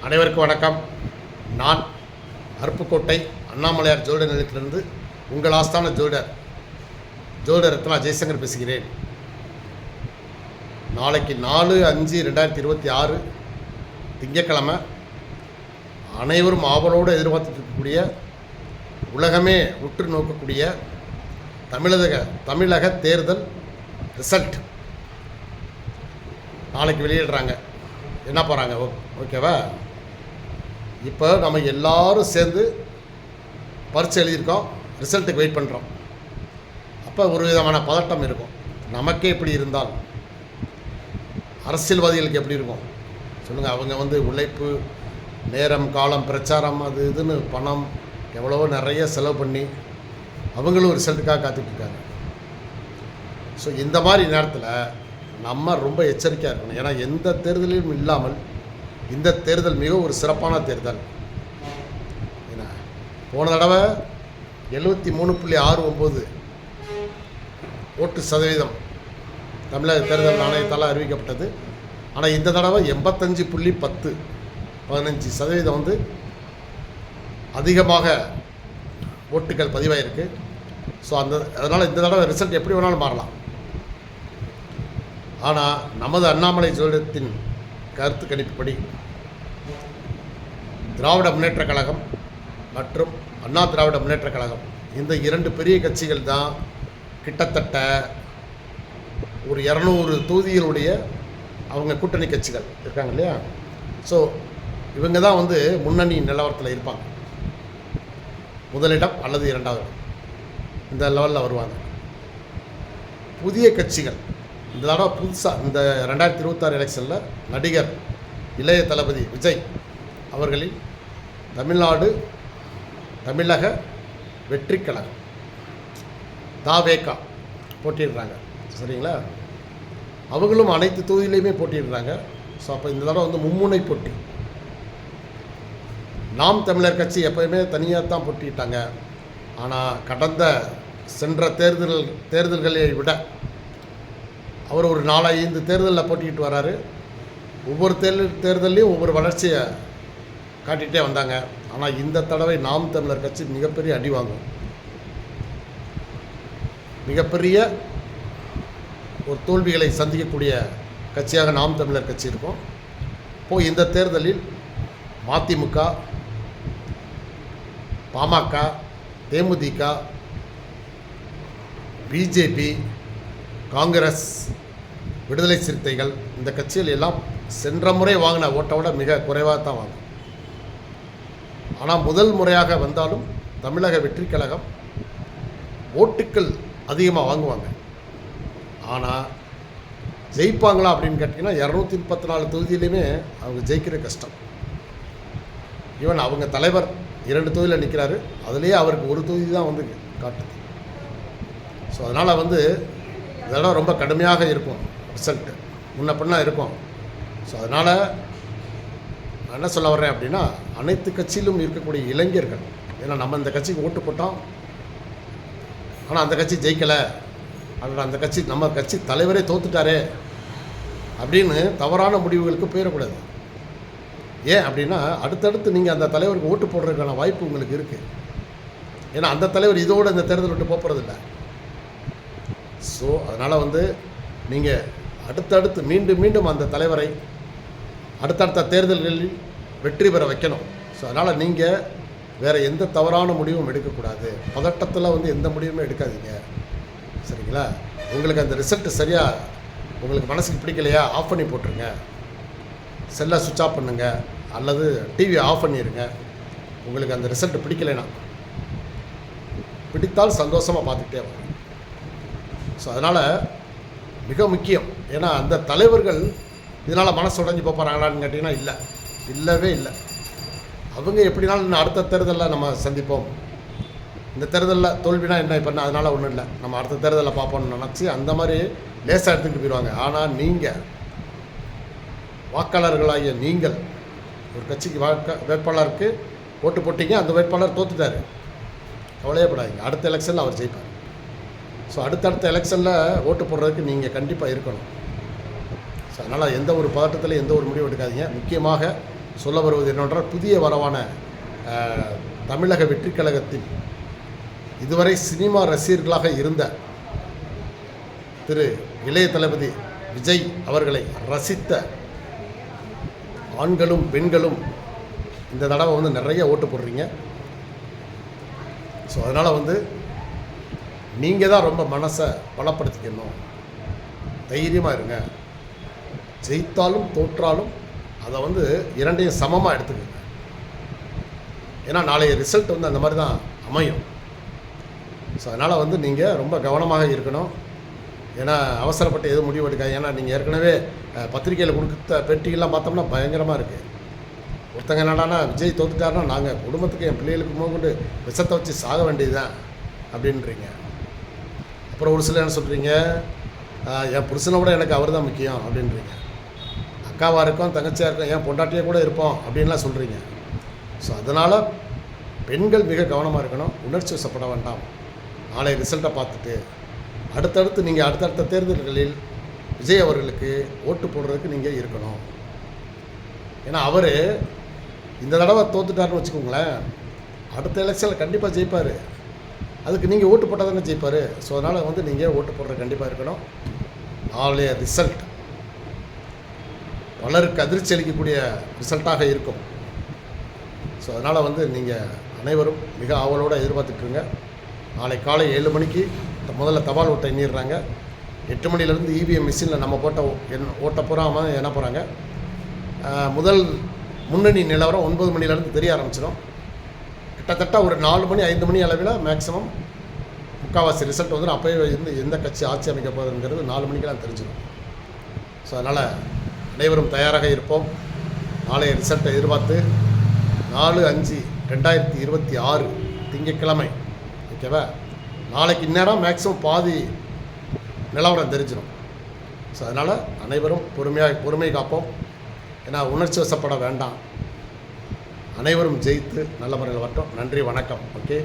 அனைவருக்கும் வணக்கம். நான் அருப்புக்கோட்டை அண்ணாமலையார் ஜோதிட நிலையத்திலிருந்து உங்கள் ஆஸ்தான ஜோதிடர் ரத்னா ஜெய்சங்கர் பேசுகிறேன். நாளைக்கு 4/5/2026 திங்கட்கிழமை அனைவரும் ஆவலோடு எதிர்பார்த்துட்டு இருக்கக்கூடிய, உலகமே உற்று நோக்கக்கூடிய தமிழக தேர்தல் ரிசல்ட் நாளைக்கு வெளியிடுறாங்க. என்ன போகிறாங்க? ஓகேவா? இப்போ நம்ம எல்லாரும் சேர்ந்து பரீட்சை எழுதியிருக்கோம், ரிசல்ட்டுக்கு வெயிட் பண்ணுறோம். அப்போ ஒரு விதமான பதட்டம் இருக்கும். நமக்கே இப்படி இருந்தால் அரசியல்வாதிகளுக்கு எப்படி இருக்கும் சொல்லுங்கள்? அவங்க உழைப்பு, நேரம், காலம், பிரச்சாரம், அது இதுன்னு பணம் எவ்வளவோ நிறைய செலவு பண்ணி அவங்களும் ரிசல்ட்டுக்காக காத்துட்ருக்காங்க. ஸோ இந்த மாதிரி நேரத்தில் நம்ம ரொம்ப எச்சரிக்கையாக இருக்கணும். ஏன்னா எந்த தேர்தலிலும் இல்லாமல் இந்த தேர்தல் மிக ஒரு சிறப்பான தேர்தல். ஏன்னா போன தடவை 73.69 ஓட்டு சதவீதம் தமிழக தேர்தல் ஆணையத்தால் அறிவிக்கப்பட்டது. ஆனால் இந்த தடவை 85.10 15% அதிகமாக ஓட்டுகள் பதிவாயிருக்கு. ஸோ அதனால் இந்த தடவை ரிசல்ட் எப்படி வேணாலும் மாறலாம். ஆனால் நமது அண்ணாமலை ஜோதிடத்தின் கருத்து கணிப்புப்படி திராவிட முன்னேற்றக் கழகம் மற்றும் அண்ணா திராவிட முன்னேற்றக் கழகம், இந்த இரண்டு பெரிய கட்சிகள் தான் கிட்டத்தட்ட ஒரு 200 தொகுதிகளுடைய அவங்க கூட்டணி கட்சிகள் இருக்காங்க இல்லையா? ஸோ இவங்க தான் முன்னணி நிலவரத்தில் இருப்பாங்க. முதலிடம் அல்லது இரண்டாவது இந்த லெவலில் வருவாங்க. புதிய கட்சிகள் இந்த தடவை புதுசாக இந்த 2026 எலெக்ஷனில் நடிகர் இளைய தளபதி விஜய் அவர்களில் தமிழக வெற்றிக் கழகம் தாவேகா போட்டிடுறாங்க. சரிங்களா? அவங்களும் அனைத்து தொகுதியிலையுமே போட்டிடுறாங்க. ஸோ அப்போ இந்த தடவை மும்முனை போட்டி. நாம் தமிழர் கட்சி எப்போயுமே தனியாக தான் போட்டிட்டாங்க. ஆனால் சென்ற தேர்தல்களை விட அவர் ஒரு 4-5 தேர்தலில் போட்டிக்கிட்டு வராரு. ஒவ்வொரு தேர்தல்லையும் ஒவ்வொரு வளர்ச்சியை காட்டிகிட்டே வந்தாங்க. ஆனால் இந்த தடவை நாம் தமிழர் கட்சி மிகப்பெரிய அடி வாங்கும். மிகப்பெரிய ஒரு தோல்விகளை சந்திக்கக்கூடிய கட்சியாக நாம் தமிழர் கட்சி இருக்கும். இப்போது இந்த தேர்தலில் மதிமுக, பாமக, தேமுதிக, பிஜேபி, காங்கிரஸ், விடுதலை சிறுத்தைகள், இந்த கட்சிகள் எல்லாம் சென்ற முறை வாங்கின ஓட்டை விட மிக குறைவாக தான் வாங்கும். ஆனால் முதல் முறையாக வந்தாலும் தமிழக வெற்றிக் கழகம் ஓட்டுக்கள் அதிகமாக வாங்குவாங்க. ஆனால் ஜெயிப்பாங்களா அப்படின்னு கேட்டிங்கன்னா 234 தொகுதியிலையுமே அவங்க ஜெயிக்கிற கஷ்டம். ஈவன் அவங்க தலைவர் 2 தொகுதியில் நிற்கிறாரு, அதுலேயே அவருக்கு ஒரு தொகுதி தான் காட்டுது. ஸோ அதனால் இதெல்லாம் ரொம்ப கடுமையாக இருக்கும். ரிசல்ட்டு முன்ன பின்னா இருக்கும். ஸோ அதனால் நான் என்ன சொல்ல வர்றேன் அப்படின்னா, அனைத்து கட்சியிலும் இருக்கக்கூடிய இளைஞர்கள், ஏன்னா நம்ம இந்த கட்சிக்கு ஓட்டு போட்டோம், ஆனால் அந்த கட்சி ஜெயிக்கலை, அதனால் அந்த கட்சி நம்ம கட்சி தலைவரே தோத்துட்டாரே அப்படின்னு தவறான முடிவுகளுக்கு போயிடக்கூடாது. ஏன் அப்படின்னா நீங்கள் அந்த தலைவருக்கு ஓட்டு போடுறதுக்கான வாய்ப்பு உங்களுக்கு இருக்குது. ஏன்னா அந்த தலைவர் இதோடு இந்த தேர்தல் விட்டு போகிறதில்லை. ஸோ அதனால் நீங்கள் அடுத்தடுத்து மீண்டும் அந்த தலைவரை அடுத்தடுத்த தேர்தல்களில் வெற்றி பெற வைக்கணும். ஸோ அதனால் நீங்கள் வேறு எந்த தவறான முடிவும் எடுக்கக்கூடாது. பதட்டத்தில் எந்த முடிவுமே எடுக்காதீங்க. சரிங்களா? உங்களுக்கு அந்த ரிசல்ட்டு சரியாக உங்களுக்கு மனசுக்கு பிடிக்கலையா, ஆஃப் பண்ணி போட்டுருங்க. செல்லை சுவிட்ச் ஆஃப் பண்ணுங்க அல்லது டிவியை ஆஃப் பண்ணிடுங்க. உங்களுக்கு அந்த ரிசல்ட்டு பிடிக்கலைன்னா, பிடித்தால் சந்தோஷமாக பார்த்துக்கிட்டே வரும். ஸோ அதனால் மிக முக்கியம். ஏன்னா அந்த தலைவர்கள் இதனால் மனசு உடஞ்சி போகிறாங்களான்னு கேட்டிங்கன்னா இல்லவே இல்லை. அவங்க எப்படினாலும் இன்னும் அடுத்த தேர்தலில் நம்ம சந்திப்போம், இந்த தேர்தலில் தோல்வினா என்ன இப்போ அதனால் ஒன்றும் இல்லை, நம்ம அடுத்த தேர்தலில் பார்ப்போம்னு நினச்சி அந்த மாதிரி லேசாக எடுத்துக்கிட்டு போயிடுவாங்க. ஆனால் நீங்கள் வாக்காளர்களாகிய நீங்கள் ஒரு கட்சிக்கு வேட்பாளருக்கு ஓட்டு போட்டிங்க, அந்த வேட்பாளர் தோற்றுட்டார், கவலையப்படாதீங்க, அடுத்த எலெக்ஷனில் அவர் ஜெயிப்பார். ஸோ அடுத்தடுத்த எலெக்ஷனில் ஓட்டு போடுறதுக்கு நீங்கள் கண்டிப்பாக இருக்கணும். ஸோ அதனால் எந்த ஒரு பதட்டத்தில் எந்த ஒரு முடிவு எடுக்காதீங்க. முக்கியமாக சொல்ல வருவது என்னவென்றால், புதிய வரவான தமிழக வெற்றிக் கழகத்தின் இதுவரை சினிமா ரசிகர்களாக இருந்த திரு இளைய தளபதி விஜய் அவர்களை ரசித்த ஆண்களும் பெண்களும் இந்த தடவை வந்து நிறைய ஓட்டு போடுறீங்க. ஸோ அதனால் வந்து நீங்கள் தான் ரொம்ப மனசை பலப்படுத்திக்கணும். தைரியமாக இருங்க. ஜெயித்தாலும் தோற்றாலும் அதை வந்து இரண்டையும் சமமாக எடுத்துக்கோங்க. ஏன்னா நாளைய ரிசல்ட் வந்து அந்த மாதிரி தான் அமையும். ஸோ அதனால் வந்து நீங்கள் ரொம்ப கவனமாக இருக்கணும். ஏன்னா அவசரப்பட்டு எதுவும் முடிவு எடுக்காது. ஏன்னா நீங்கள் ஏற்கனவே பத்திரிக்கையில் கொடுத்த பேட்டிகள்லாம் பார்த்தோம்னா பயங்கரமாக இருக்குது. ஒருத்தங்க என்னடானா, விஜய் தோத்துட்டாருன்னா நாங்கள் குடும்பத்துக்கு என் பிள்ளைகளுக்கு கொண்டு விஷத்தை வச்சு சாக வேண்டியது தான் அப்படின்றீங்க. அப்புறம் ஒரு சிலர் என்ன சொல்கிறீங்க, என் புருஷனை விட எனக்கு அவர் தான் முக்கியம் அப்படின்றீங்க. அக்காவாக இருக்கும், தங்கச்சியாக இருக்கும், என் பொண்டாட்டியே கூட இருப்போம் அப்படின்லாம் சொல்கிறீங்க. ஸோ அதனால் பெண்கள் மிக கவனமாக இருக்கணும். உணர்ச்சி வசப்பட வேண்டாம். நாளை ரிசல்ட்டை பார்த்துட்டு அடுத்தடுத்து நீங்கள் அடுத்தடுத்த தேர்தல்களில் விஜய் அவர்களுக்கு ஓட்டு போடுறதுக்கு நீங்கள் இருக்கணும். ஏன்னா அவர் இந்த தடவை தோத்துட்டாருன்னு வச்சுக்கோங்களேன், அடுத்த எலெக்ஷனில் கண்டிப்பாக ஜெயிப்பார். அதுக்கு நீங்கள் ஓட்டு போட்டால் தானே ஜெயிப்பார். ஸோ அதனால் வந்து நீங்கள் ஓட்டு போடுறது கண்டிப்பாக இருக்கணும். நாளைய ரிசல்ட் பலருக்கு அதிர்ச்சி அளிக்கக்கூடிய ரிசல்ட்டாக இருக்கும். ஸோ அதனால் வந்து நீங்கள் அனைவரும் மிக ஆவலோடு எதிர்பார்த்துட்ருங்க. நாளை காலை 7 மணிக்கு முதல்ல தபால் ஓட்டை எண்ணிடுறாங்க. 8 மணிலேருந்து இவிஎம் மிஷினில் நம்ம போட்ட ஓட்ட போகாமல் என்ன போகிறாங்க. முதல் முன்னணி நிலவரம் 9 மணிலேருந்து தெரிய ஆரம்பிச்சிடும். கிட்டத்தட்ட ஒரு 4 மணி 5 மணி அளவில் மேக்ஸிமம் முக்கால்வாசி ரிசல்ட் வந்துடும். அப்போயே இருந்து எந்த கட்சி ஆட்சி அமைக்க போகுதுங்கிறது 4 மணிக்கெல்லாம் தெரிஞ்சிடும். ஸோ அதனால் அனைவரும் தயாராக இருப்போம். நாளைய ரிசல்ட்டை எதிர்பார்த்து 4/5/2026 திங்கட்கிழமை, ஓகேவா, நாளைக்கு இந்நேரம் மேக்ஸிமம் பாதி நிலவரம் தெரிஞ்சிடும். ஸோ அதனால் அனைவரும் பொறுமை காப்போம். ஏன்னா உணர்ச்சி வசப்பட வேண்டாம். அனைவரும் ஜெயித்து நல்ல முறையில் வரட்டும். நன்றி, வணக்கம். ஓகே.